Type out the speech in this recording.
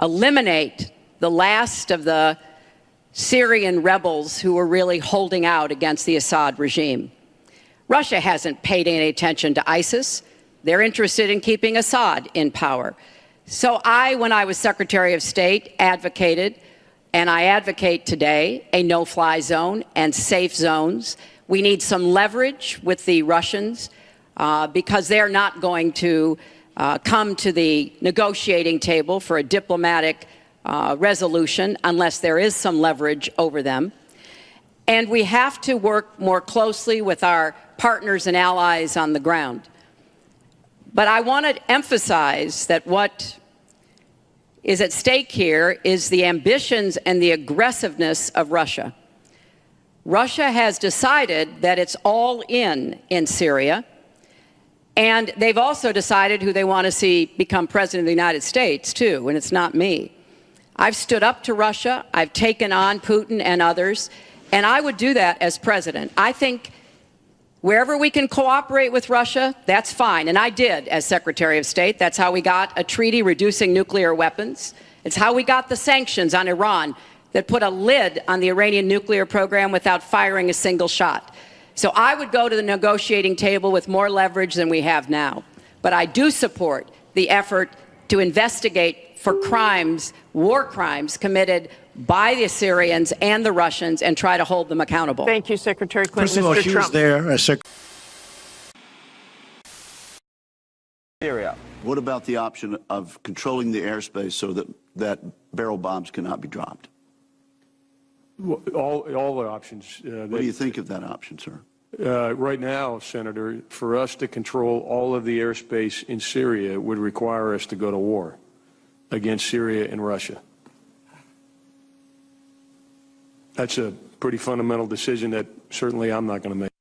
eliminate the last of the Syrian rebels who were really holding out against the Assad regime. Russia hasn't paid any attention to ISIS. They're interested in keeping Assad in power. So when I was Secretary of State, advocated, and I advocate today, a no-fly zone and safe zones. We need some leverage with the Russians because they're not going to come to the negotiating table for a diplomatic resolution unless there is some leverage over them. And we have to work more closely with our partners and allies on the ground. But I want to emphasize that what is at stake here is the ambitions and the aggressiveness of Russia. Russia has decided that it's all in Syria, and they've also decided who they want to see become president of the United States, too, and it's not me. I've stood up to Russia. I've taken on Putin and others, and I would do that as president. I think wherever we can cooperate with Russia, that's fine. And I did as Secretary of State. That's how we got a treaty reducing nuclear weapons. It's how we got the sanctions on Iran that put a lid on the Iranian nuclear program without firing a single shot. So I would go to the negotiating table with more leverage than we have now. But I do support the effort to investigate for crimes, war crimes committed by the Syrians and the Russians and try to hold them accountable. Thank you, Secretary Clinton. First of all, Mr. she Trump. was there. Syria. What about the option of controlling the airspace so that barrel bombs cannot be dropped? All the options. What do you think of that option, sir? Right now, Senator, for us to control all of the airspace in Syria would require us to go to war against Syria and Russia. That's a pretty fundamental decision that certainly I'm not going to make.